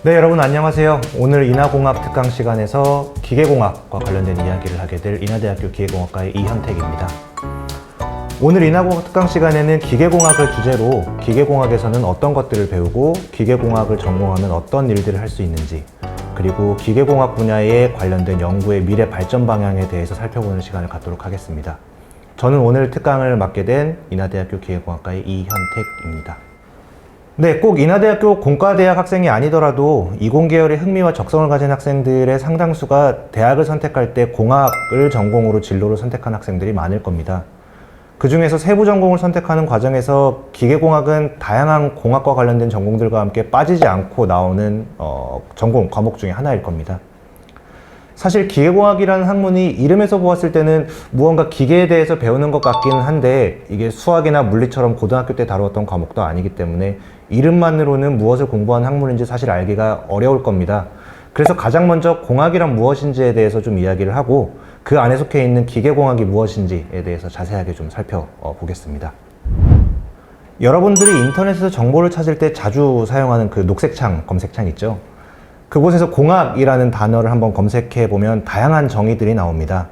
네, 여러분 안녕하세요. 오늘 인하공학 특강 시간에서 기계공학과 관련된 이야기를 하게 될 인하대학교 기계공학과의 이현택입니다. 오늘 인하공학 특강 시간에는 기계공학을 주제로 기계공학에서는 어떤 것들을 배우고 기계공학을 전공하면 어떤 일들을 할 수 있는지, 그리고 기계공학 분야에 관련된 연구의 미래 발전 방향에 대해서 살펴보는 시간을 갖도록 하겠습니다. 저는 오늘 특강을 맡게 된 인하대학교 기계공학과의 이현택입니다. 네, 꼭 인하대학교 공과대학 학생이 아니더라도 이공계열의 흥미와 적성을 가진 학생들의 상당수가 대학을 선택할 때 공학을 전공으로 진로를 선택한 학생들이 많을 겁니다. 그 중에서 세부 전공을 선택하는 과정에서 기계공학은 다양한 공학과 관련된 전공들과 함께 빠지지 않고 나오는 전공 과목 중에 하나일 겁니다. 사실 기계공학이라는 학문이 이름에서 보았을 때는 무언가 기계에 대해서 배우는 것 같기는 한데, 이게 수학이나 물리처럼 고등학교 때 다루었던 과목도 아니기 때문에 이름만으로는 무엇을 공부하는 학문인지 사실 알기가 어려울 겁니다. 그래서 가장 먼저 공학이란 무엇인지에 대해서 좀 이야기를 하고, 그 안에 속해 있는 기계공학이 무엇인지에 대해서 자세하게 좀 살펴보겠습니다. 여러분들이 인터넷에서 정보를 찾을 때 자주 사용하는 그 녹색창, 검색창 있죠? 그곳에서 공학이라는 단어를 한번 검색해 보면 다양한 정의들이 나옵니다.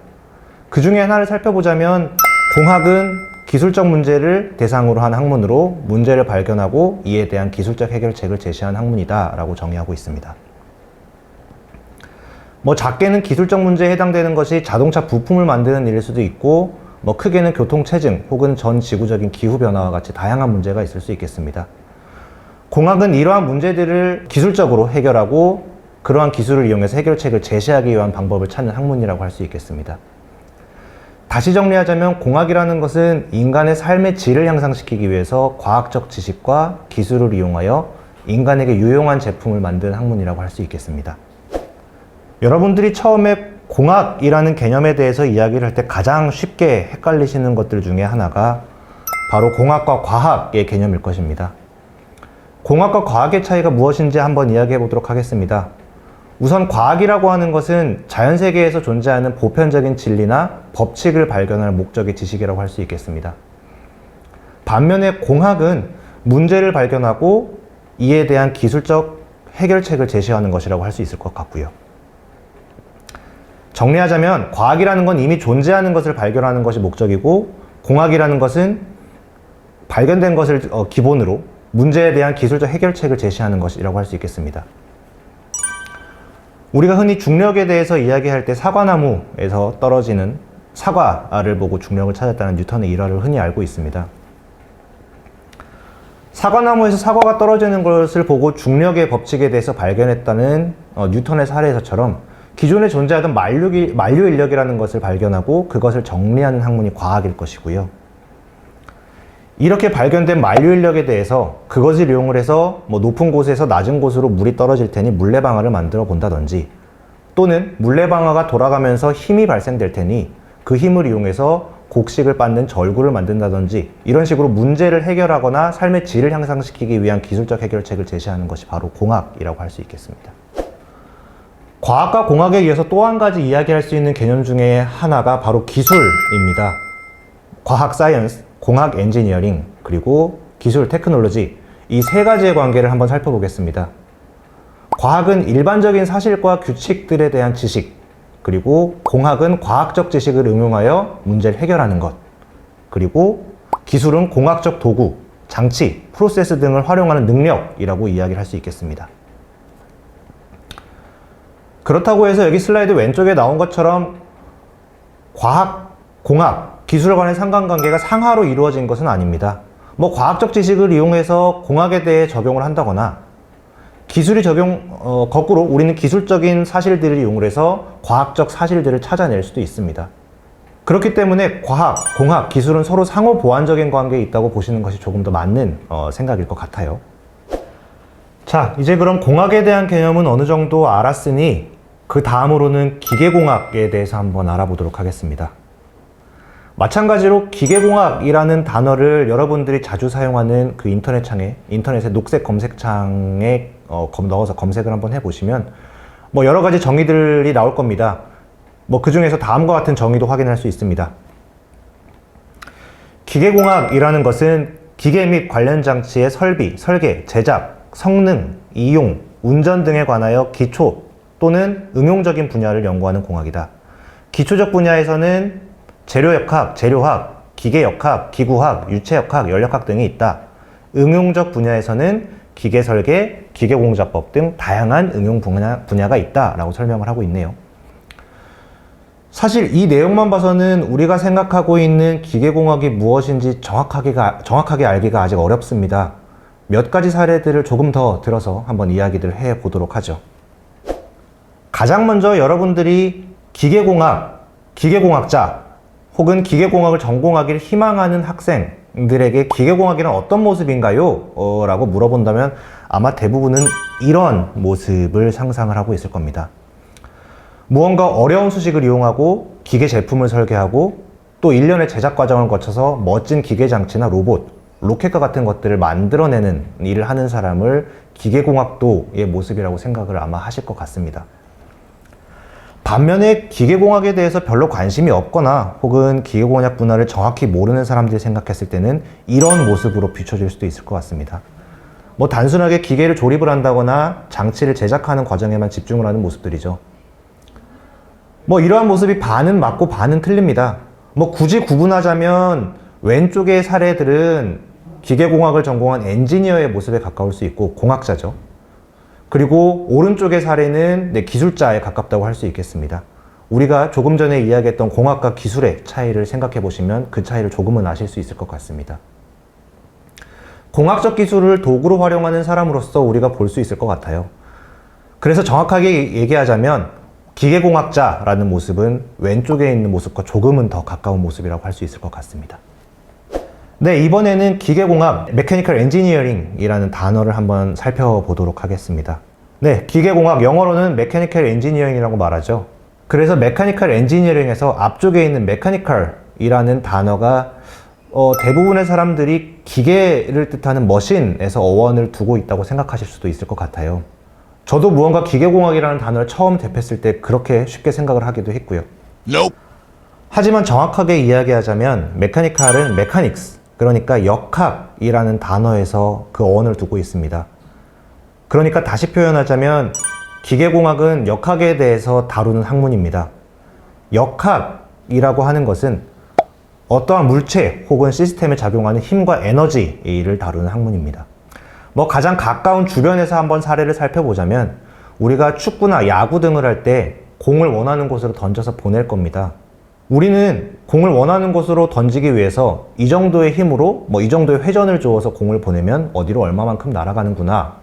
그 중에 하나를 살펴보자면, 공학은 기술적 문제를 대상으로 한 학문으로 문제를 발견하고 이에 대한 기술적 해결책을 제시한 학문이다 라고 정의하고 있습니다. 작게는 기술적 문제에 해당되는 것이 자동차 부품을 만드는 일일 수도 있고, 크게는 교통체증 혹은 전 지구적인 기후변화와 같이 다양한 문제가 있을 수 있겠습니다. 공학은 이러한 문제들을 기술적으로 해결하고 그러한 기술을 이용해서 해결책을 제시하기 위한 방법을 찾는 학문이라고 할 수 있겠습니다. 다시 정리하자면, 공학이라는 것은 인간의 삶의 질을 향상시키기 위해서 과학적 지식과 기술을 이용하여 인간에게 유용한 제품을 만드는 학문이라고 할 수 있겠습니다. 여러분들이 처음에 공학이라는 개념에 대해서 이야기를 할 때 가장 쉽게 헷갈리시는 것들 중에 하나가 바로 공학과 과학의 개념일 것입니다. 공학과 과학의 차이가 무엇인지 한번 이야기해 보도록 하겠습니다. 우선 과학이라고 하는 것은 자연세계에서 존재하는 보편적인 진리나 법칙을 발견할 목적의 지식이라고 할 수 있겠습니다. 반면에 공학은 문제를 발견하고 이에 대한 기술적 해결책을 제시하는 것이라고 할 수 있을 것 같고요. 정리하자면, 과학이라는 건 이미 존재하는 것을 발견하는 것이 목적이고, 공학이라는 것은 발견된 것을 기본으로 문제에 대한 기술적 해결책을 제시하는 것이라고 할 수 있겠습니다. 우리가 흔히 중력에 대해서 이야기할 때 사과나무에서 떨어지는 사과를 보고 중력을 찾았다는 뉴턴의 일화를 흔히 알고 있습니다. 사과나무에서 사과가 떨어지는 것을 보고 중력의 법칙에 대해서 발견했다는 뉴턴의 사례에서처럼, 기존에 존재하던 만류 인력이라는 것을 발견하고 그것을 정리하는 학문이 과학일 것이고요. 이렇게 발견된 만류 인력에 대해서 그것을 이용을 해서 높은 곳에서 낮은 곳으로 물이 떨어질 테니 물레방아를 만들어 본다든지, 또는 물레방아가 돌아가면서 힘이 발생될 테니 그 힘을 이용해서 곡식을 빻는 절구를 만든다든지, 이런 식으로 문제를 해결하거나 삶의 질을 향상시키기 위한 기술적 해결책을 제시하는 것이 바로 공학이라고 할 수 있겠습니다. 과학과 공학에 이어서 또 한 가지 이야기할 수 있는 개념 중에 하나가 바로 기술입니다. 과학 사이언스, 공학 엔지니어링, 그리고 기술 테크놀로지, 이 세 가지의 관계를 한번 살펴보겠습니다. 과학은 일반적인 사실과 규칙들에 대한 지식, 그리고 공학은 과학적 지식을 응용하여 문제를 해결하는 것, 그리고 기술은 공학적 도구, 장치, 프로세스 등을 활용하는 능력이라고 이야기를 할 수 있겠습니다. 그렇다고 해서 여기 슬라이드 왼쪽에 나온 것처럼 과학, 공학, 기술 간의 상관관계가 상하로 이루어진 것은 아닙니다. 과학적 지식을 이용해서 공학에 대해 적용을 한다거나, 거꾸로 우리는 기술적인 사실들을 이용을 해서 과학적 사실들을 찾아낼 수도 있습니다. 그렇기 때문에 과학, 공학, 기술은 서로 상호 보완적인 관계에 있다고 보시는 것이 조금 더 맞는 생각일 것 같아요. 자, 이제 그럼 공학에 대한 개념은 어느 정도 알았으니 그 다음으로는 기계공학에 대해서 한번 알아보도록 하겠습니다. 마찬가지로 기계공학이라는 단어를 여러분들이 자주 사용하는 그 인터넷의 녹색 검색창에 넣어서 검색을 한번 해보시면 여러 가지 정의들이 나올 겁니다. 그 중에서 다음과 같은 정의도 확인할 수 있습니다. 기계공학이라는 것은 기계 및 관련 장치의 설비, 설계, 제작, 성능, 이용, 운전 등에 관하여 기초 또는 응용적인 분야를 연구하는 공학이다. 기초적 분야에서는 재료역학, 재료학, 기계역학, 기구학, 유체역학, 연력학 등이 있다. 응용적 분야에서는 기계설계, 기계공자법 등 다양한 응용 분야가 있다라고 설명을 하고 있네요. 사실 이 내용만 봐서는 우리가 생각하고 있는 기계공학이 무엇인지 정확하게 알기가 아직 어렵습니다. 몇 가지 사례들을 조금 더 들어서 한번 이야기를 해보도록 하죠. 가장 먼저 여러분들이 기계공학, 기계공학자 혹은 기계공학을 전공하기를 희망하는 학생들에게 기계공학이란 어떤 모습인가요? 라고 물어본다면 아마 대부분은 이런 모습을 상상을 하고 있을 겁니다. 무언가 어려운 수식을 이용하고 기계 제품을 설계하고 또 일련의 제작 과정을 거쳐서 멋진 기계 장치나 로봇, 로켓과 같은 것들을 만들어내는 일을 하는 사람을 기계공학도의 모습이라고 생각을 아마 하실 것 같습니다. 반면에 기계공학에 대해서 별로 관심이 없거나 혹은 기계공학 분야를 정확히 모르는 사람들이 생각했을 때는 이런 모습으로 비춰질 수도 있을 것 같습니다. 단순하게 기계를 조립을 한다거나 장치를 제작하는 과정에만 집중을 하는 모습들이죠. 이러한 모습이 반은 맞고 반은 틀립니다. 굳이 구분하자면 왼쪽의 사례들은 기계공학을 전공한 엔지니어의 모습에 가까울 수 있고 공학자죠. 그리고 오른쪽의 사례는 기술자에 가깝다고 할 수 있겠습니다. 우리가 조금 전에 이야기했던 공학과 기술의 차이를 생각해 보시면 그 차이를 조금은 아실 수 있을 것 같습니다. 공학적 기술을 도구로 활용하는 사람으로서 우리가 볼 수 있을 것 같아요. 그래서 정확하게 얘기하자면 기계공학자라는 모습은 왼쪽에 있는 모습과 조금은 더 가까운 모습이라고 할 수 있을 것 같습니다. 네, 이번에는 기계공학, Mechanical Engineering이라는 단어를 한번 살펴보도록 하겠습니다. 네, 기계공학, 영어로는 Mechanical Engineering이라고 말하죠. 그래서 Mechanical Engineering에서 앞쪽에 있는 Mechanical이라는 단어가 대부분의 사람들이 기계를 뜻하는 머신에서 어원을 두고 있다고 생각하실 수도 있을 것 같아요. 저도 무언가 기계공학이라는 단어를 처음 접했을 때 그렇게 쉽게 생각을 하기도 했고요. Nope. 하지만 정확하게 이야기하자면 메카니컬은 메카닉스, 그러니까 역학이라는 단어에서 그 어원을 두고 있습니다. 그러니까 다시 표현하자면 기계공학은 역학에 대해서 다루는 학문입니다. 역학이라고 하는 것은 어떠한 물체 혹은 시스템에 작용하는 힘과 에너지를 다루는 학문입니다. 가장 가까운 주변에서 한번 사례를 살펴보자면 우리가 축구나 야구 등을 할 때 공을 원하는 곳으로 던져서 보낼 겁니다. 우리는 공을 원하는 곳으로 던지기 위해서 이 정도의 힘으로 이 정도의 회전을 주어서 공을 보내면 어디로 얼마만큼 날아가는구나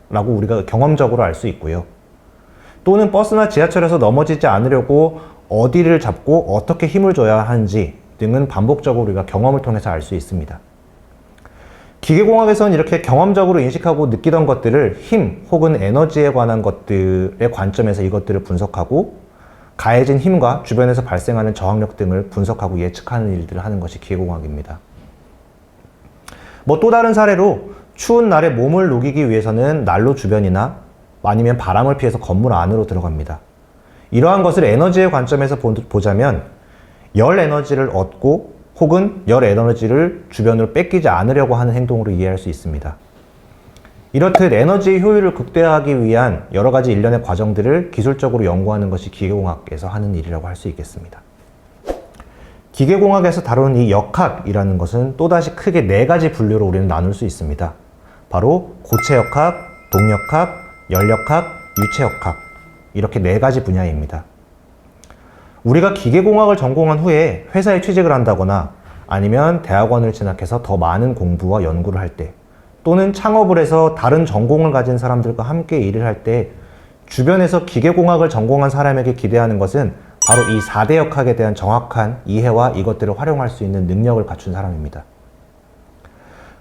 라고 우리가 경험적으로 알 수 있고요. 또는 버스나 지하철에서 넘어지지 않으려고 어디를 잡고 어떻게 힘을 줘야 하는지 등은 반복적으로 우리가 경험을 통해서 알 수 있습니다. 기계공학에서는 이렇게 경험적으로 인식하고 느끼던 것들을 힘 혹은 에너지에 관한 것들의 관점에서 이것들을 분석하고 가해진 힘과 주변에서 발생하는 저항력 등을 분석하고 예측하는 일들을 하는 것이 기계공학입니다. 또 다른 사례로 추운 날에 몸을 녹이기 위해서는 난로 주변이나 아니면 바람을 피해서 건물 안으로 들어갑니다. 이러한 것을 에너지의 관점에서 보자면 열 에너지를 얻고 혹은 열 에너지를 주변으로 뺏기지 않으려고 하는 행동으로 이해할 수 있습니다. 이렇듯 에너지의 효율을 극대화하기 위한 여러 가지 일련의 과정들을 기술적으로 연구하는 것이 기계공학에서 하는 일이라고 할 수 있겠습니다. 기계공학에서 다루는 이 역학이라는 것은 또다시 크게 네 가지 분류로 우리는 나눌 수 있습니다. 바로 고체역학, 동력학, 연력학, 유체역학, 이렇게 네 가지 분야입니다. 우리가 기계공학을 전공한 후에 회사에 취직을 한다거나 아니면 대학원을 진학해서 더 많은 공부와 연구를 할 때, 또는 창업을 해서 다른 전공을 가진 사람들과 함께 일을 할 때 주변에서 기계공학을 전공한 사람에게 기대하는 것은 바로 이 4대 역학에 대한 정확한 이해와 이것들을 활용할 수 있는 능력을 갖춘 사람입니다.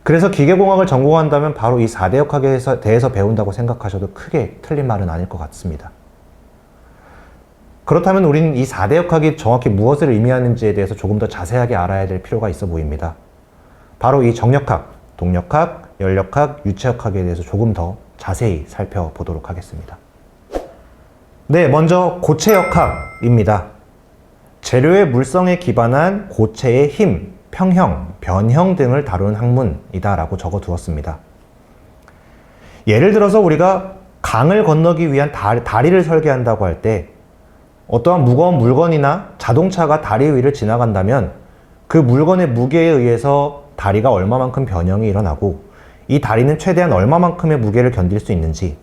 그래서 기계공학을 전공한다면 바로 이 4대 역학에 대해서 배운다고 생각하셔도 크게 틀린 말은 아닐 것 같습니다. 그렇다면 우리는 이 4대 역학이 정확히 무엇을 의미하는지에 대해서 조금 더 자세하게 알아야 될 필요가 있어 보입니다. 바로 이 정력학, 동력학, 연력학, 유체역학에 대해서 조금 더 자세히 살펴보도록 하겠습니다. 네, 먼저 고체역학입니다. 재료의 물성에 기반한 고체의 힘, 평형, 변형 등을 다루는 학문이다 라고 적어 두었습니다. 예를 들어서 우리가 강을 건너기 위한 다리를 설계한다고 할 때 어떠한 무거운 물건이나 자동차가 다리 위를 지나간다면 그 물건의 무게에 의해서 다리가 얼마만큼 변형이 일어나고 이 다리는 최대한 얼마만큼의 무게를 견딜 수 있는지,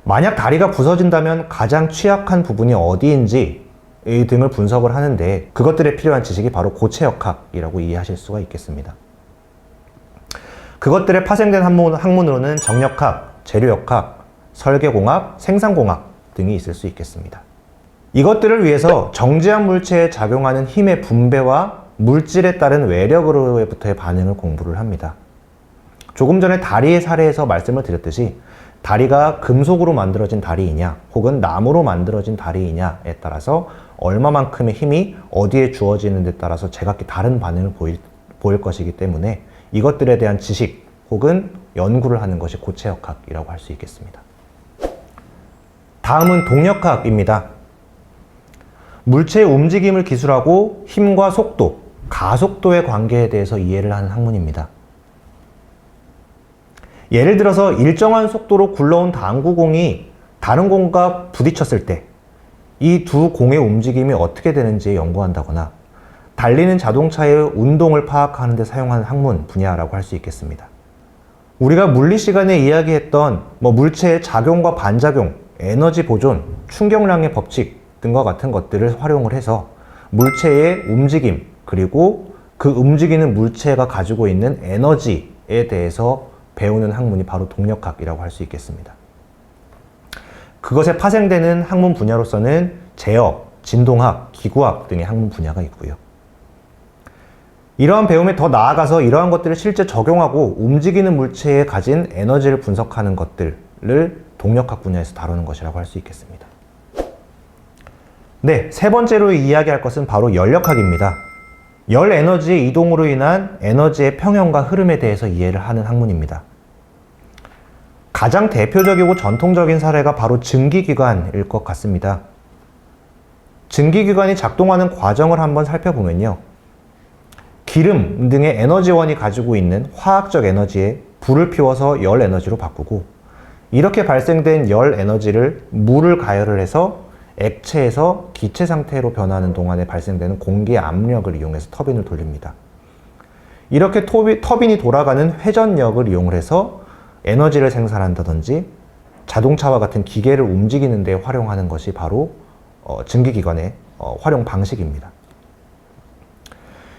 만약 다리가 부서진다면 가장 취약한 부분이 어디인지 등을 분석을 하는데 그것들에 필요한 지식이 바로 고체역학이라고 이해하실 수가 있겠습니다. 그것들에 파생된 학문으로는 정력학, 재료역학, 설계공학, 생산공학 등이 있을 수 있겠습니다. 이것들을 위해서 정지한 물체에 작용하는 힘의 분배와 물질에 따른 외력으로부터의 반응을 공부를 합니다. 조금 전에 다리의 사례에서 말씀을 드렸듯이 다리가 금속으로 만들어진 다리이냐 혹은 나무로 만들어진 다리이냐에 따라서 얼마만큼의 힘이 어디에 주어지는 데 따라서 제각기 다른 반응을 보일 것이기 때문에 이것들에 대한 지식 혹은 연구를 하는 것이 고체역학이라고 할 수 있겠습니다. 다음은 동력학입니다. 물체의 움직임을 기술하고 힘과 속도, 가속도의 관계에 대해서 이해를 하는 학문입니다. 예를 들어서 일정한 속도로 굴러온 당구공이 다른 공과 부딪혔을 때 이 두 공의 움직임이 어떻게 되는지 연구한다거나 달리는 자동차의 운동을 파악하는 데 사용하는 학문 분야라고 할 수 있겠습니다. 우리가 물리 시간에 이야기했던 물체의 작용과 반작용, 에너지 보존, 충격량의 법칙 등과 같은 것들을 활용을 해서 물체의 움직임 그리고 그 움직이는 물체가 가지고 있는 에너지에 대해서 배우는 학문이 바로 동력학이라고 할 수 있겠습니다. 그것에 파생되는 학문 분야로서는 제어, 진동학, 기구학 등의 학문 분야가 있고요. 이러한 배움에 더 나아가서 이러한 것들을 실제 적용하고 움직이는 물체에 가진 에너지를 분석하는 것들을 동력학 분야에서 다루는 것이라고 할 수 있겠습니다. 네, 세 번째로 이야기할 것은 바로 연력학입니다. 열 에너지의 이동으로 인한 에너지의 평형과 흐름에 대해서 이해를 하는 학문입니다. 가장 대표적이고 전통적인 사례가 바로 증기기관일 것 같습니다. 증기기관이 작동하는 과정을 한번 살펴보면요. 기름 등의 에너지원이 가지고 있는 화학적 에너지에 불을 피워서 열 에너지로 바꾸고 이렇게 발생된 열 에너지를 물을 가열을 해서 액체에서 기체 상태로 변하는 동안에 발생되는 공기의 압력을 이용해서 터빈을 돌립니다. 이렇게 터빈이 돌아가는 회전력을 이용을 해서 에너지를 생산한다든지 자동차와 같은 기계를 움직이는 데 활용하는 것이 바로 증기기관의 활용 방식입니다.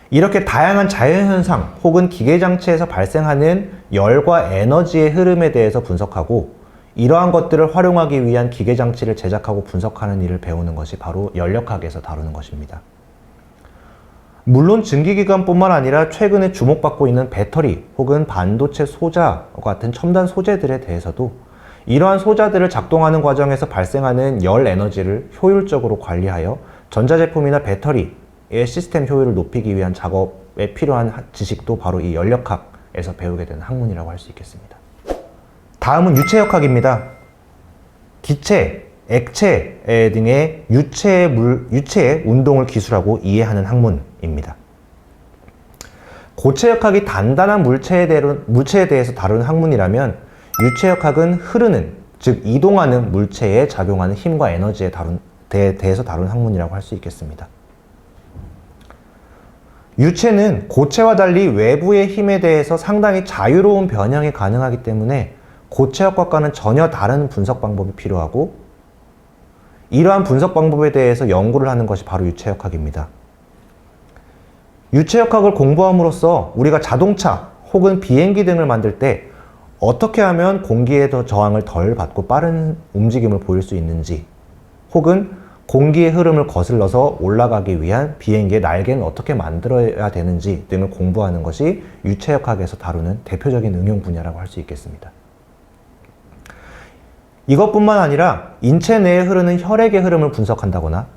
이렇게 다양한 자연현상 혹은 기계장치에서 발생하는 열과 에너지의 흐름에 대해서 분석하고 이러한 것들을 활용하기 위한 기계장치를 제작하고 분석하는 일을 배우는 것이 바로 연력학에서 다루는 것입니다. 물론 증기기관뿐만 아니라 최근에 주목받고 있는 배터리 혹은 반도체 소자와 같은 첨단 소재들에 대해서도 이러한 소자들을 작동하는 과정에서 발생하는 열 에너지를 효율적으로 관리하여 전자제품이나 배터리의 시스템 효율을 높이기 위한 작업에 필요한 지식도 바로 이 연력학에서 배우게 되는 학문이라고 할 수 있겠습니다. 다음은 유체역학입니다. 기체, 액체 등의 유체의 운동을 기술하고 이해하는 학문입니다. 고체역학이 단단한 물체에 대해서 다루는 학문이라면 유체역학은 흐르는, 즉 이동하는 물체에 작용하는 힘과 에너지에 대해서 다루는 학문이라고 할 수 있겠습니다. 유체는 고체와 달리 외부의 힘에 대해서 상당히 자유로운 변형이 가능하기 때문에 고체역학과는 전혀 다른 분석 방법이 필요하고 이러한 분석 방법에 대해서 연구를 하는 것이 바로 유체역학입니다. 유체역학을 공부함으로써 우리가 자동차 혹은 비행기 등을 만들 때 어떻게 하면 공기의 저항을 덜 받고 빠른 움직임을 보일 수 있는지 혹은 공기의 흐름을 거슬러서 올라가기 위한 비행기의 날개는 어떻게 만들어야 되는지 등을 공부하는 것이 유체역학에서 다루는 대표적인 응용 분야라고 할 수 있겠습니다. 이것뿐만 아니라 인체 내에 흐르는 혈액의 흐름을 분석한다거나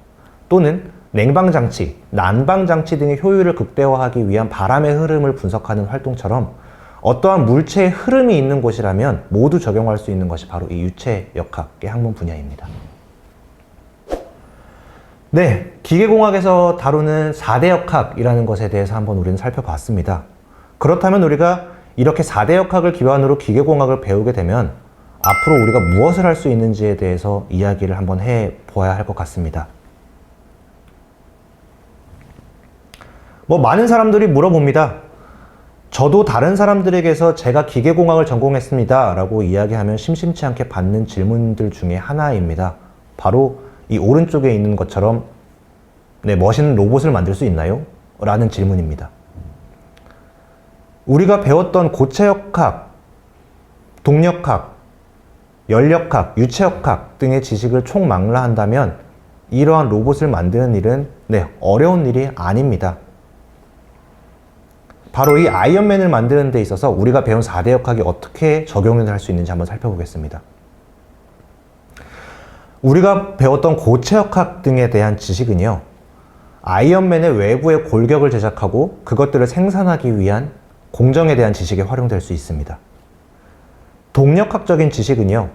또는 냉방장치, 난방장치 등의 효율을 극대화하기 위한 바람의 흐름을 분석하는 활동처럼 어떠한 물체의 흐름이 있는 곳이라면 모두 적용할 수 있는 것이 바로 이 유체역학의 학문 분야입니다. 네, 기계공학에서 다루는 4대 역학이라는 것에 대해서 한번 우리는 살펴봤습니다. 그렇다면 우리가 이렇게 4대 역학을 기반으로 기계공학을 배우게 되면 앞으로 우리가 무엇을 할 수 있는지에 대해서 이야기를 한번 해보아야 할 것 같습니다. 많은 사람들이 물어봅니다. 저도 다른 사람들에게서 제가 기계공학을 전공했습니다 라고 이야기하면 심심치 않게 받는 질문들 중에 하나입니다. 바로 이 오른쪽에 있는 것처럼 멋있는 로봇을 만들 수 있나요? 라는 질문입니다. 우리가 배웠던 고체역학, 동력학, 연력학, 유체역학 등의 지식을 총망라한다면 이러한 로봇을 만드는 일은 어려운 일이 아닙니다. 바로 이 아이언맨을 만드는 데 있어서 우리가 배운 4대 역학이 어떻게 적용을 할 수 있는지 한번 살펴보겠습니다. 우리가 배웠던 고체역학 등에 대한 지식은요, 아이언맨의 외부의 골격을 제작하고 그것들을 생산하기 위한 공정에 대한 지식에 활용될 수 있습니다. 동력학적인 지식은요,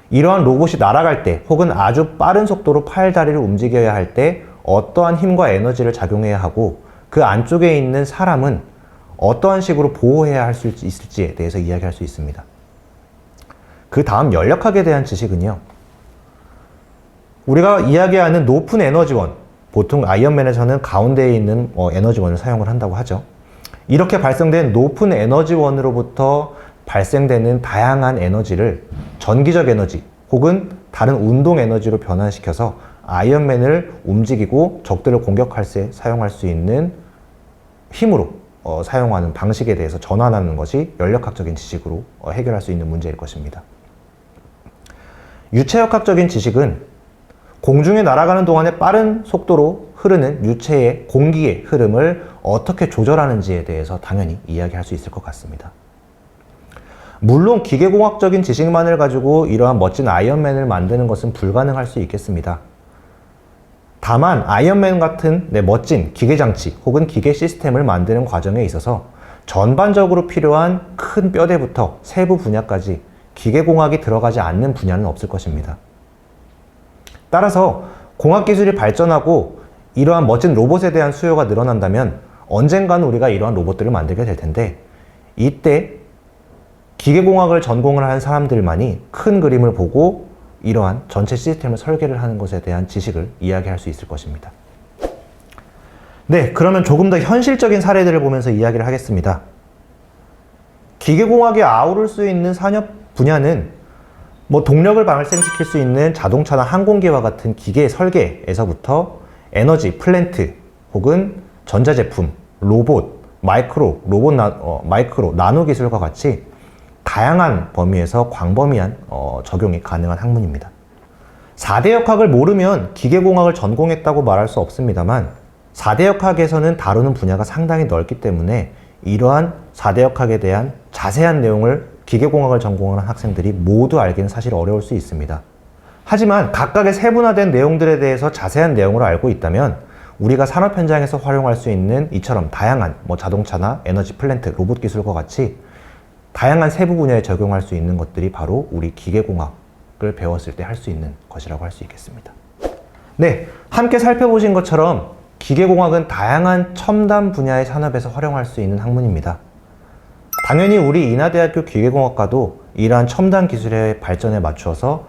이러한 로봇이 날아갈 때 혹은 아주 빠른 속도로 팔, 다리를 움직여야 할 때 어떠한 힘과 에너지를 작용해야 하고 그 안쪽에 있는 사람은 어떠한 식으로 보호해야 할 수 있을지에 대해서 이야기할 수 있습니다. 그 다음 연력학에 대한 지식은요, 우리가 이야기하는 높은 에너지원, 보통 아이언맨에서는 가운데에 있는 에너지원을 사용을 한다고 하죠. 이렇게 발생된 높은 에너지원으로부터 발생되는 다양한 에너지를 전기적 에너지 혹은 다른 운동 에너지로 변환시켜서 아이언맨을 움직이고 적들을 공격할 때 사용할 수 있는 힘으로 사용하는 방식에 대해서 전환하는 것이 연력학적인 지식으로 해결할 수 있는 문제일 것입니다. 유체역학적인 지식은 공중에 날아가는 동안에 빠른 속도로 흐르는 유체의 공기의 흐름을 어떻게 조절하는지에 대해서 당연히 이야기할 수 있을 것 같습니다. 물론 기계공학적인 지식만을 가지고 이러한 멋진 아이언맨을 만드는 것은 불가능할 수 있겠습니다. 다만 아이언맨 같은 멋진 기계장치 혹은 기계 시스템을 만드는 과정에 있어서 전반적으로 필요한 큰 뼈대부터 세부 분야까지 기계공학이 들어가지 않는 분야는 없을 것입니다. 따라서 공학기술이 발전하고 이러한 멋진 로봇에 대한 수요가 늘어난다면 언젠가는 우리가 이러한 로봇들을 만들게 될 텐데, 이때 기계공학을 전공을 한 사람들만이 큰 그림을 보고 이러한 전체 시스템을 설계를 하는 것에 대한 지식을 이야기할 수 있을 것입니다. 그러면 조금 더 현실적인 사례들을 보면서 이야기를 하겠습니다. 기계공학이 아우를 수 있는 산업 분야는 동력을 발생시킬 수 있는 자동차나 항공기와 같은 기계 설계에서부터 에너지, 플랜트 혹은 전자제품, 로봇, 마이크로, 나노 기술과 같이 다양한 범위에서 광범위한 적용이 가능한 학문입니다. 4대 역학을 모르면 기계공학을 전공했다고 말할 수 없습니다만 4대 역학에서는 다루는 분야가 상당히 넓기 때문에 이러한 4대 역학에 대한 자세한 내용을 기계공학을 전공하는 학생들이 모두 알기는 사실 어려울 수 있습니다. 하지만 각각의 세분화된 내용들에 대해서 자세한 내용으로 알고 있다면 우리가 산업 현장에서 활용할 수 있는 이처럼 다양한 자동차나 에너지 플랜트, 로봇 기술과 같이 다양한 세부 분야에 적용할 수 있는 것들이 바로 우리 기계공학을 배웠을 때 할 수 있는 것이라고 할 수 있겠습니다. 함께 살펴보신 것처럼 기계공학은 다양한 첨단 분야의 산업에서 활용할 수 있는 학문입니다. 당연히 우리 인하대학교 기계공학과도 이러한 첨단 기술의 발전에 맞추어서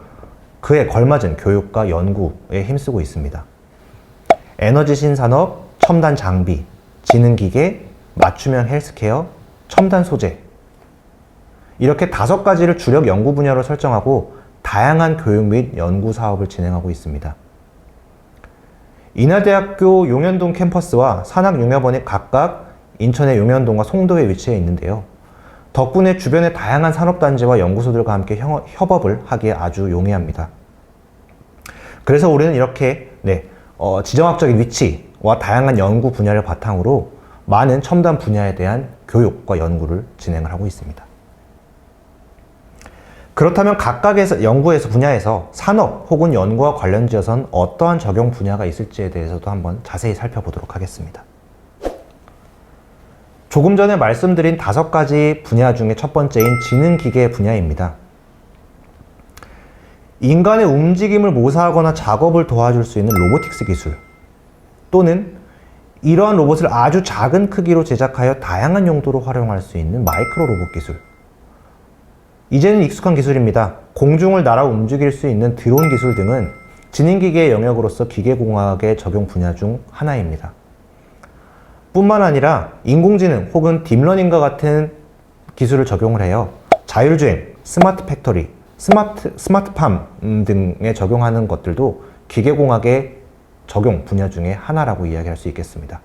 그에 걸맞은 교육과 연구에 힘쓰고 있습니다. 에너지 신산업, 첨단 장비, 지능기계, 맞춤형 헬스케어, 첨단 소재, 이렇게 5가지를 주력 연구 분야로 설정하고 다양한 교육 및 연구 사업을 진행하고 있습니다. 인하대학교 용현동 캠퍼스와 산학융합원이 각각 인천의 용현동과 송도에 위치해 있는데요. 덕분에 주변의 다양한 산업단지와 연구소들과 함께 협업을 하기에 아주 용이합니다. 그래서 우리는 이렇게 지정학적인 위치와 다양한 연구 분야를 바탕으로 많은 첨단 분야에 대한 교육과 연구를 진행을 하고 있습니다. 그렇다면 각각의 분야에서 산업 혹은 연구와 관련지어선 어떠한 적용 분야가 있을지에 대해서도 한번 자세히 살펴보도록 하겠습니다. 조금 전에 말씀드린 5가지 분야 중에 첫 번째인 지능기계 분야입니다. 인간의 움직임을 모사하거나 작업을 도와줄 수 있는 로보틱스 기술, 또는 이러한 로봇을 아주 작은 크기로 제작하여 다양한 용도로 활용할 수 있는 마이크로 로봇 기술, 이제는 익숙한 기술입니다. 공중을 날아 움직일 수 있는 드론 기술 등은 지능기계의 영역으로서 기계공학의 적용 분야 중 하나입니다. 뿐만 아니라 인공지능 혹은 딥러닝과 같은 기술을 적용을 해요. 자율주행, 스마트 팩토리, 스마트팜 등에 적용하는 것들도 기계공학의 적용 분야 중에 하나라고 이야기할 수 있겠습니다.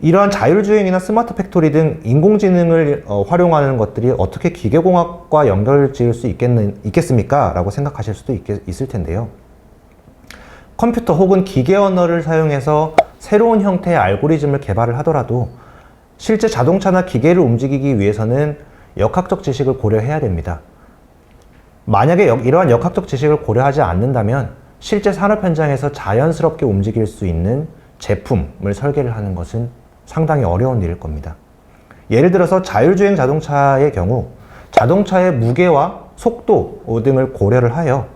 이러한 자율주행이나 스마트 팩토리 등 인공지능을 활용하는 것들이 어떻게 기계공학과 연결 지을 수 있겠습니까? 라고 생각하실 수도 있을 텐데요. 컴퓨터 혹은 기계 언어를 사용해서 새로운 형태의 알고리즘을 개발을 하더라도 실제 자동차나 기계를 움직이기 위해서는 역학적 지식을 고려해야 됩니다. 만약에 이러한 역학적 지식을 고려하지 않는다면 실제 산업 현장에서 자연스럽게 움직일 수 있는 제품을 설계를 하는 것은 상당히 어려운 일일 겁니다. 예를 들어서 자율주행 자동차의 경우 자동차의 무게와 속도 등을 고려를 하여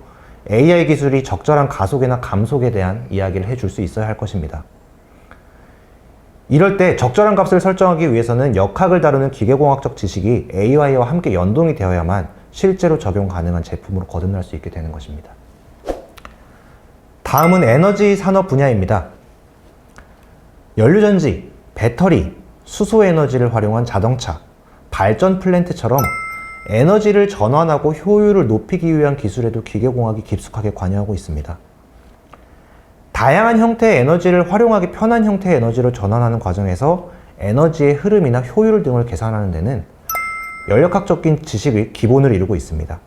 AI 기술이 적절한 가속이나 감속에 대한 이야기를 해줄 수 있어야 할 것입니다. 이럴 때 적절한 값을 설정하기 위해서는 역학을 다루는 기계공학적 지식이 AI와 함께 연동이 되어야만 실제로 적용 가능한 제품으로 거듭날 수 있게 되는 것입니다. 다음은 에너지 산업 분야입니다. 연료전지, 배터리, 수소에너지를 활용한 자동차, 발전 플랜트처럼 에너지를 전환하고 효율을 높이기 위한 기술에도 기계공학이 깊숙하게 관여하고 있습니다. 다양한 형태의 에너지를 활용하기 편한 형태의 에너지로 전환하는 과정에서 에너지의 흐름이나 효율 등을 계산하는 데는 연력학적인 지식의 기본을 이루고 있습니다.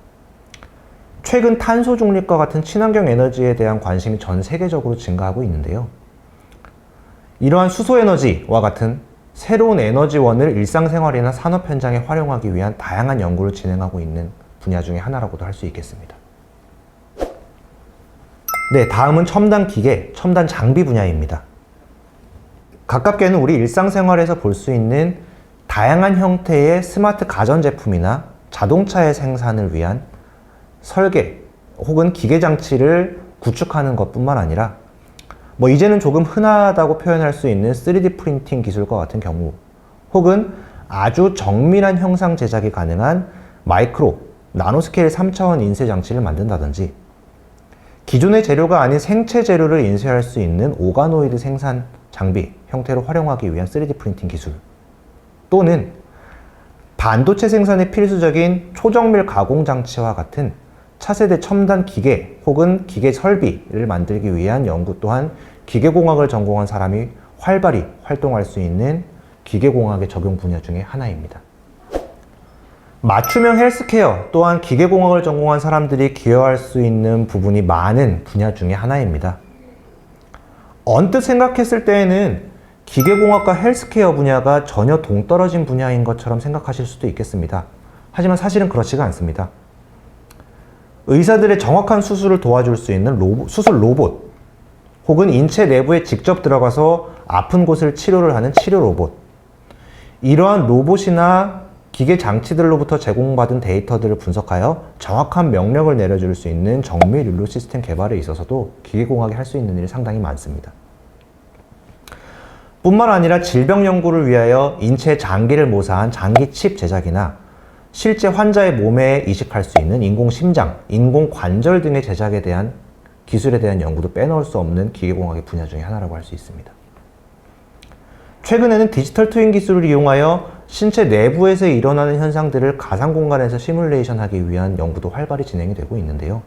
최근 탄소 중립과 같은 친환경 에너지에 대한 관심이 전 세계적으로 증가하고 있는데요. 이러한 수소에너지와 같은 새로운 에너지원을 일상생활이나 산업 현장에 활용하기 위한 다양한 연구를 진행하고 있는 분야 중에 하나라고도 할 수 있겠습니다. 네, 다음은 첨단 기계, 첨단 장비 분야입니다. 가깝게는 우리 일상생활에서 볼 수 있는 다양한 형태의 스마트 가전제품이나 자동차의 생산을 위한 설계 혹은 기계 장치를 구축하는 것뿐만 아니라 이제는 조금 흔하다고 표현할 수 있는 3D 프린팅 기술과 같은 경우 혹은 아주 정밀한 형상 제작이 가능한 마이크로, 나노스케일 3차원 인쇄 장치를 만든다든지 기존의 재료가 아닌 생체 재료를 인쇄할 수 있는 오가노이드 생산 장비 형태로 활용하기 위한 3D 프린팅 기술 또는 반도체 생산에 필수적인 초정밀 가공 장치와 같은 차세대 첨단 기계 혹은 기계 설비를 만들기 위한 연구 또한 기계공학을 전공한 사람이 활발히 활동할 수 있는 기계공학의 적용 분야 중에 하나입니다. 맞춤형 헬스케어 또한 기계공학을 전공한 사람들이 기여할 수 있는 부분이 많은 분야 중에 하나입니다. 언뜻 생각했을 때에는 기계공학과 헬스케어 분야가 전혀 동떨어진 분야인 것처럼 생각하실 수도 있겠습니다. 하지만 사실은 그렇지가 않습니다. 의사들의 정확한 수술을 도와줄 수 있는 수술 로봇 혹은 인체 내부에 직접 들어가서 아픈 곳을 치료를 하는 치료 로봇 이러한 로봇이나 기계 장치들로부터 제공받은 데이터들을 분석하여 정확한 명령을 내려줄 수 있는 정밀 윤로 시스템 개발에 있어서도 기계공학이 할 수 있는 일이 상당히 많습니다. 뿐만 아니라 질병 연구를 위하여 인체 장기를 모사한 장기 칩 제작이나 실제 환자의 몸에 이식할 수 있는 인공심장, 인공관절 등의 제작에 대한 기술에 대한 연구도 빼놓을 수 없는 기계공학의 분야 중에 하나라고 할 수 있습니다. 최근에는 디지털 트윈 기술을 이용하여 신체 내부에서 일어나는 현상들을 가상 공간에서 시뮬레이션하기 위한 연구도 활발히 진행이 되고 있는데요.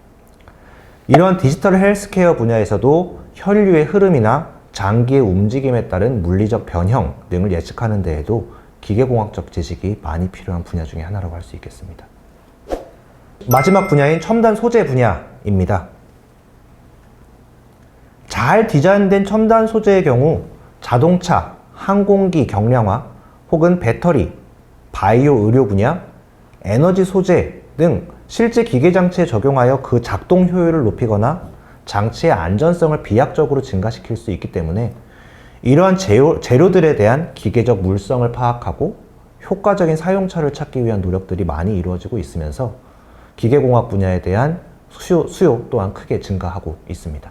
이러한 디지털 헬스케어 분야에서도 혈류의 흐름이나 장기의 움직임에 따른 물리적 변형 등을 예측하는 데에도 기계공학적 지식이 많이 필요한 분야 중에 하나라고 할 수 있겠습니다. 마지막 분야인 첨단 소재 분야입니다. 잘 디자인된 첨단 소재의 경우 자동차, 항공기 경량화 혹은 배터리, 바이오 의료 분야, 에너지 소재 등 실제 기계 장치에 적용하여 그 작동 효율을 높이거나 장치의 안전성을 비약적으로 증가시킬 수 있기 때문에 이러한 재료들에 대한 기계적 물성을 파악하고 효과적인 사용처를 찾기 위한 노력들이 많이 이루어지고 있으면서 기계공학 분야에 대한 수요 또한 크게 증가하고 있습니다.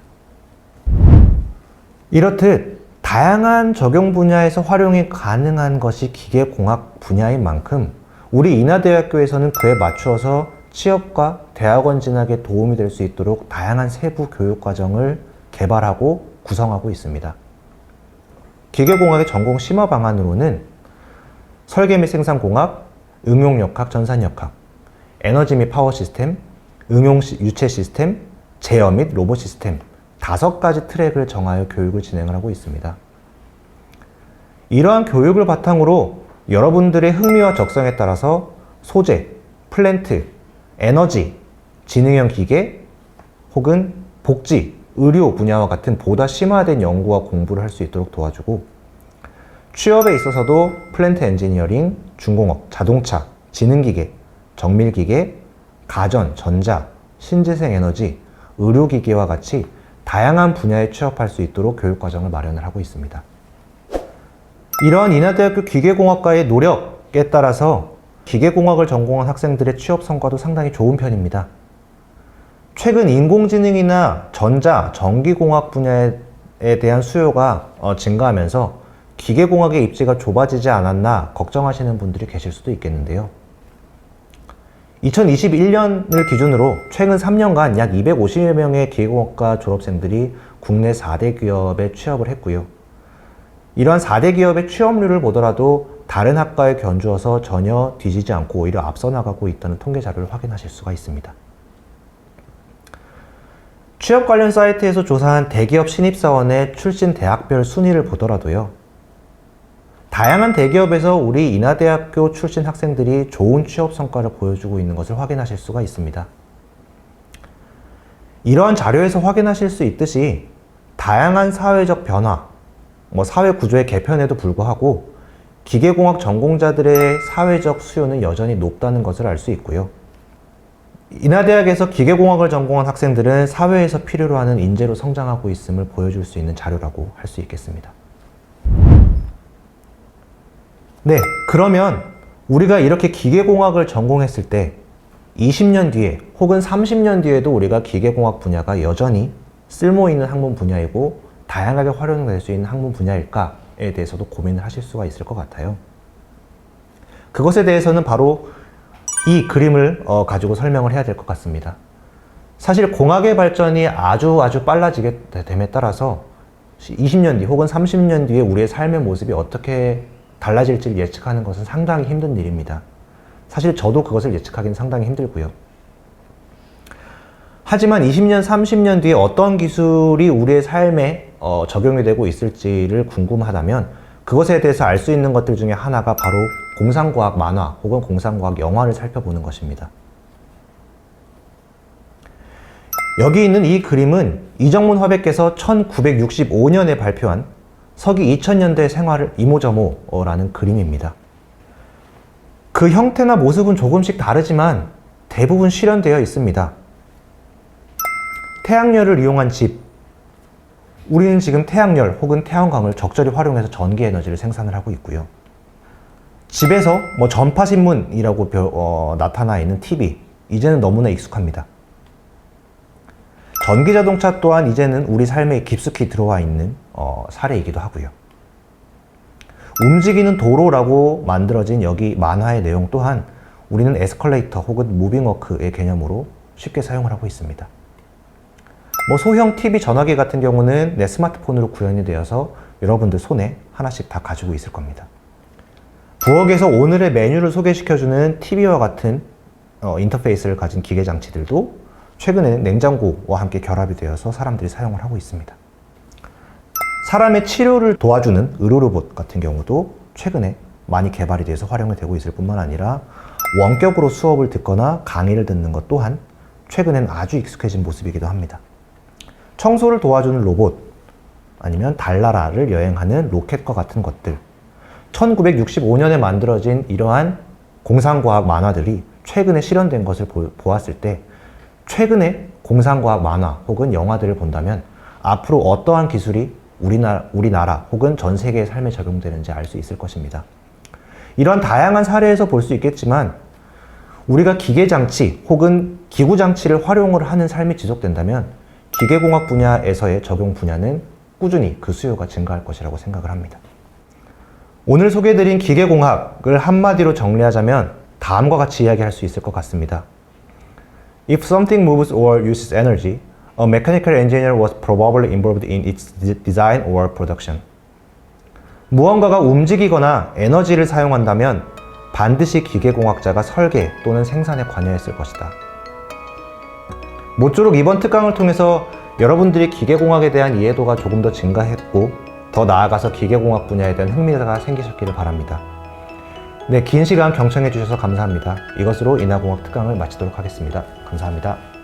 이렇듯 다양한 적용 분야에서 활용이 가능한 것이 기계공학 분야인 만큼 우리 인하대학교에서는 그에 맞추어서 취업과 대학원 진학에 도움이 될 수 있도록 다양한 세부 교육 과정을 개발하고 구성하고 있습니다. 기계공학의 전공 심화 방안으로는 설계 및 생산공학, 응용역학, 전산역학, 에너지 및 파워 시스템, 응용 유체 시스템, 제어 및 로봇 시스템 5가지 트랙을 정하여 교육을 진행을 하고 있습니다. 이러한 교육을 바탕으로 여러분들의 흥미와 적성에 따라서 소재, 플랜트, 에너지, 지능형 기계 혹은 복지, 의료 분야와 같은 보다 심화된 연구와 공부를 할 수 있도록 도와주고 취업에 있어서도 플랜트 엔지니어링, 중공업, 자동차, 지능기계, 정밀기계, 가전, 전자, 신재생 에너지, 의료기계와 같이 다양한 분야에 취업할 수 있도록 교육과정을 마련을 하고 있습니다. 이러한 인하대학교 기계공학과의 노력에 따라서 기계공학을 전공한 학생들의 취업 성과도 상당히 좋은 편입니다. 최근 인공지능이나 전자, 전기공학 분야에 대한 수요가 증가하면서 기계공학의 입지가 좁아지지 않았나 걱정하시는 분들이 계실 수도 있겠는데요. 2021년을 기준으로 최근 3년간 약 250여 명의 기계공학과 졸업생들이 국내 4대 기업에 취업을 했고요. 이러한 4대 기업의 취업률을 보더라도 다른 학과에 견주어서 전혀 뒤지지 않고 오히려 앞서 나가고 있다는 통계 자료를 확인하실 수가 있습니다. 취업 관련 사이트에서 조사한 대기업 신입사원의 출신 대학별 순위를 보더라도요. 다양한 대기업에서 우리 인하대학교 출신 학생들이 좋은 취업 성과를 보여주고 있는 것을 확인하실 수가 있습니다. 이러한 자료에서 확인하실 수 있듯이 다양한 사회적 변화, 사회 구조의 개편에도 불구하고 기계공학 전공자들의 사회적 수요는 여전히 높다는 것을 알 수 있고요. 인하대학에서 기계공학을 전공한 학생들은 사회에서 필요로 하는 인재로 성장하고 있음을 보여줄 수 있는 자료라고 할 수 있겠습니다. 네, 그러면 우리가 이렇게 기계공학을 전공했을 때 20년 뒤에 혹은 30년 뒤에도 우리가 기계공학 분야가 여전히 쓸모있는 학문 분야이고 다양하게 활용될 수 있는 학문 분야일까에 대해서도 고민을 하실 수가 있을 것 같아요. 그것에 대해서는 바로 이 그림을 가지고 설명을 해야 될 것 같습니다. 사실 공학의 발전이 아주 빨라지게 됨에 따라서 20년 뒤 혹은 30년 뒤에 우리의 삶의 모습이 어떻게 달라질지를 예측하는 것은 상당히 힘든 일입니다. 사실 저도 그것을 예측하기는 상당히 힘들고요. 하지만 20년, 30년 뒤에 어떤 기술이 우리의 삶에 적용이 되고 있을지를 궁금하다면 그것에 대해서 알 수 있는 것들 중에 하나가 바로 공상과학 만화 혹은 공상과학 영화를 살펴보는 것입니다. 여기 있는 이 그림은 이정문 화백께서 1965년에 발표한 서기 2000년대 생활을 이모저모라는 그림입니다. 그 형태나 모습은 조금씩 다르지만 대부분 실현되어 있습니다. 태양열을 이용한 집. 우리는 지금 태양열 혹은 태양광을 적절히 활용해서 전기 에너지를 생산을 하고 있고요. 집에서 전파신문이라고 나타나 있는 TV. 이제는 너무나 익숙합니다. 전기자동차 또한 이제는 우리 삶에 깊숙이 들어와 있는 사례이기도 하고요. 움직이는 도로라고 만들어진 여기 만화의 내용 또한 우리는 에스컬레이터 혹은 무빙워크의 개념으로 쉽게 사용을 하고 있습니다. 소형 TV 전화기 같은 경우는 내 스마트폰으로 구현이 되어서 여러분들 손에 하나씩 다 가지고 있을 겁니다. 부엌에서 오늘의 메뉴를 소개시켜주는 TV와 같은 인터페이스를 가진 기계 장치들도 최근에는 냉장고와 함께 결합이 되어서 사람들이 사용을 하고 있습니다. 사람의 치료를 도와주는 의료로봇 같은 경우도 최근에 많이 개발이 돼서 활용이 되고 있을 뿐만 아니라 원격으로 수업을 듣거나 강의를 듣는 것 또한 최근엔 아주 익숙해진 모습이기도 합니다. 청소를 도와주는 로봇, 아니면 달나라를 여행하는 로켓과 같은 것들, 1965년에 만들어진 이러한 공상과학 만화들이 최근에 실현된 것을 보았을 때 최근에 공상과학 만화 혹은 영화들을 본다면 앞으로 어떠한 기술이 우리나라 혹은 전 세계의 삶에 적용되는지 알 수 있을 것입니다. 이런 다양한 사례에서 볼 수 있겠지만 우리가 기계장치 혹은 기구장치를 활용을 하는 삶이 지속된다면 기계공학 분야에서의 적용 분야는 꾸준히 그 수요가 증가할 것이라고 생각을 합니다. 오늘 소개해드린 기계공학을 한마디로 정리하자면 다음과 같이 이야기할 수 있을 것 같습니다. If something moves or uses energy, a mechanical engineer was probably involved in its design or production. 무언가가 움직이거나 에너지를 사용한다면 반드시 기계공학자가 설계 또는 생산에 관여했을 것이다. 모쪼록 이번 특강을 통해서 여러분들이 기계공학에 대한 이해도가 조금 더 증가했고 더 나아가서 기계공학 분야에 대한 흥미가 생기셨기를 바랍니다. 네, 긴 시간 경청해 주셔서 감사합니다. 이것으로 인하공학 특강을 마치도록 하겠습니다. 감사합니다.